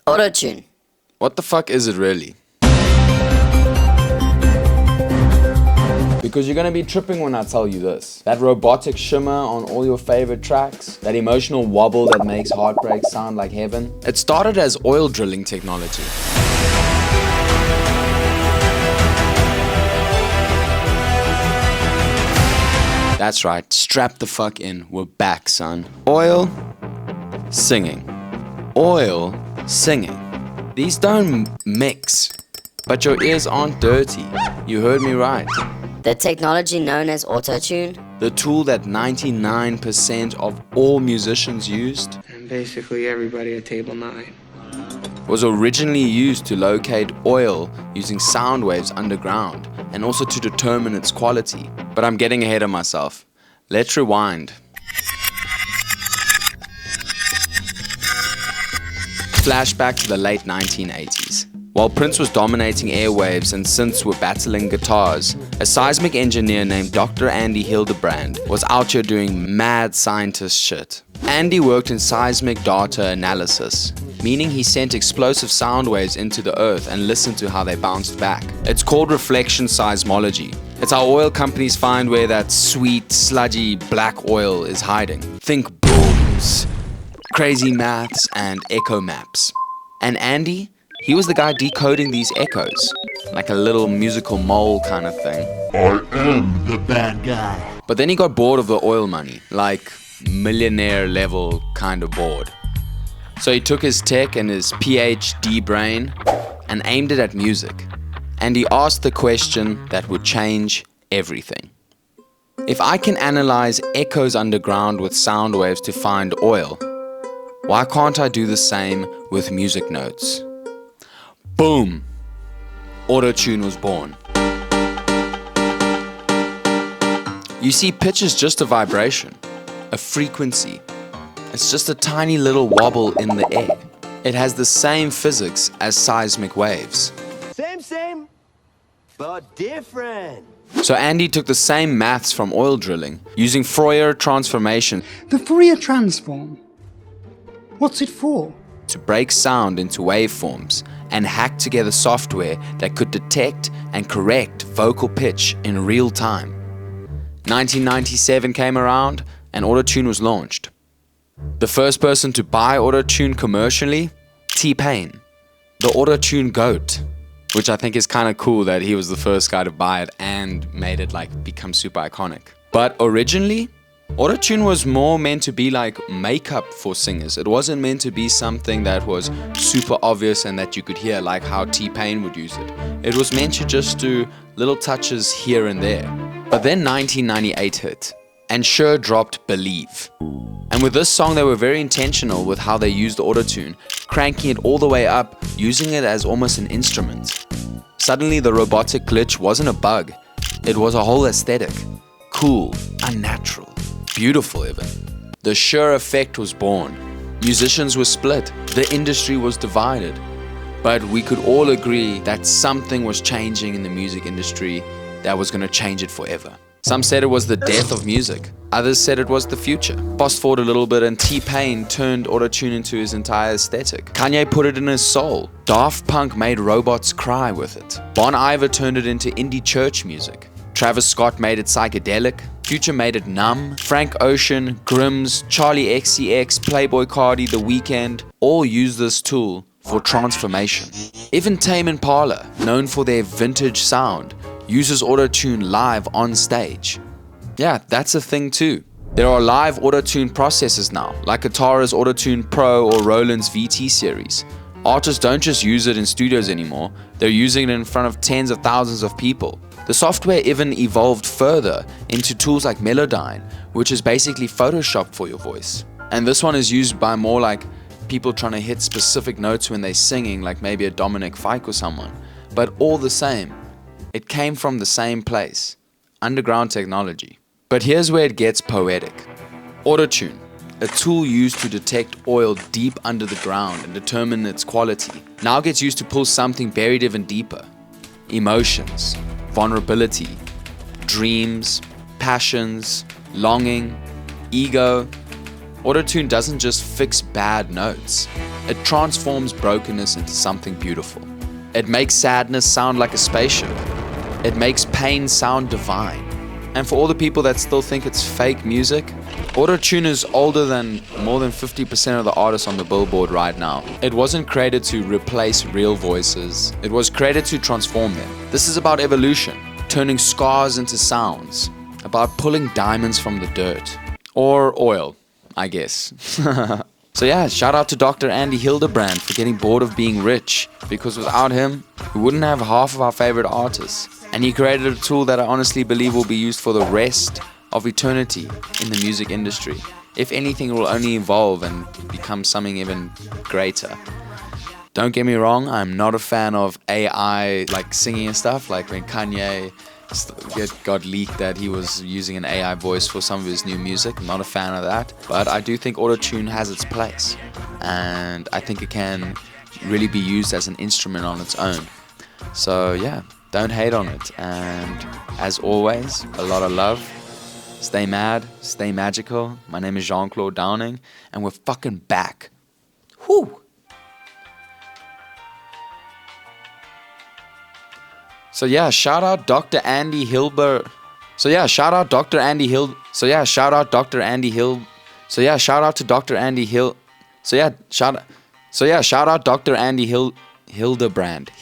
Auto-tune. What the fuck is it really? Because you're gonna be tripping when I tell you this. That robotic shimmer on all your favorite tracks, that emotional wobble that makes heartbreak sound like heaven. It started as oil drilling technology. That's right, strap the fuck in, we're back, son. Oil, singing. Oil, singing. These don't mix, but your ears aren't dirty. You heard me right. The technology known as auto-tune. The tool that 99% of all musicians used, And basically everybody at table 9. was originally used to locate oil using sound waves underground and also to determine its quality. But I'm getting ahead of myself. Let's rewind. Flashback to the late 1980s. While Prince was dominating airwaves and synths were battling guitars, a seismic engineer named Dr. Andy Hildebrand was out here doing mad scientist shit. Andy worked in seismic data analysis, meaning he sent explosive sound waves into the earth and listened to how they bounced back. It's called reflection seismology. It's how oil companies find where that sweet, sludgy black oil is hiding. Think booms, crazy maths, and echo maps. And Andy, he was the guy decoding these echoes, like a little musical mole kind of thing. I am the bad guy. But then he got bored of the oil money, like millionaire level kind of bored. So he took his tech and his PhD brain and aimed it at music. And he asked the question that would change everything. If I can analyze echoes underground with sound waves to find oil, why can't I do the same with music notes? Boom! Auto-tune was born. You see, pitch is just a vibration, a frequency. It's just a tiny little wobble in the air. It has the same physics as seismic waves. Same, but different. So Andy took the same maths from oil drilling, using Fourier transformation The Fourier transform. What's it for? to break sound into waveforms and hack together software that could detect and correct vocal pitch in real time. 1997 came around and Auto-tune was launched. The first person to buy Auto-tune commercially, T-Pain, the Auto-tune GOAT, which I think is kind of cool that he was the first guy to buy it and made it like become super iconic. But originally, Auto-tune was more meant to be like makeup for singers. It wasn't meant to be something that was super obvious and that you could hear like how T-Pain would use it. It was meant to just do little touches here and there. But then 1998 hit, and Sure dropped Believe. And with this song they were very intentional with how they used Auto-tune, cranking it all the way up, using it as almost an instrument. Suddenly the robotic glitch wasn't a bug, it was a whole aesthetic. Cool, unnatural, beautiful even. The Sure effect was born. Musicians were split, the industry was divided. But we could all agree that something was changing in the music industry that was going to change it forever. Some said it was the death of music. Others said it was the future. Fast forward a little bit and T-Pain turned Auto-tune into his entire aesthetic. Kanye put it in his soul. Daft Punk made robots cry with it. Bon Iver turned it into indie church music. Travis Scott made it psychedelic. Future made it numb. Frank Ocean, Grims, Charlie XCX, Playboi Carti, The Weeknd all use this tool for transformation. Even Tame Impala, known for their vintage sound, uses Auto-tune live on stage. Yeah, that's a thing too. There are live Auto-tune processors now, like Atara's Auto-tune Pro or Roland's VT series. Artists don't just use it in studios anymore, they're using it in front of tens of thousands of people. The software even evolved further into tools like Melodyne, which is basically Photoshop for your voice. And this one is used by more like people trying to hit specific notes when they're singing, like maybe a Dominic Fike or someone. But all the same, it came from the same place, underground technology. But here's where it gets poetic. Auto-tune, a tool used to detect oil deep under the ground and determine its quality, now gets used to pull something buried even deeper. Emotions, vulnerability, dreams, passions, longing, ego. Autotune doesn't just fix bad notes, it transforms brokenness into something beautiful. It makes sadness sound like a spaceship. It makes pain sound divine. And for all the people that still think it's fake music, Autotune is older than more than 50% of the artists on the Billboard right now. It wasn't created to replace real voices, it was created to transform them. This is about evolution, turning scars into sounds, about pulling diamonds from the dirt. Or oil, I guess. So yeah, shout out to Dr. Andy Hildebrand for getting bored of being rich, because without him, we wouldn't have half of our favorite artists. And he created a tool that I honestly believe will be used for the rest of eternity in the music industry. If anything, it will only evolve and become something even greater. Don't get me wrong, I'm not a fan of AI like singing and stuff, like when Kanye it got leaked that he was using an AI voice for some of his new music. I'm not a fan of that, but I do think autotune has its place, and I think it can really be used as an instrument on its own. So yeah, don't hate on it, and as always, a lot of love. Stay mad, stay magical. My name is JeanClaude Downing, and we're fucking back. Whew! So yeah, shout out Dr. Andy Hilber. So yeah, shout out Dr. Andy Hill. So yeah, shout out Dr. Andy Hill. So yeah, shout out to Dr. Andy Hill. So yeah, shout out Dr. Andy Hildebrand.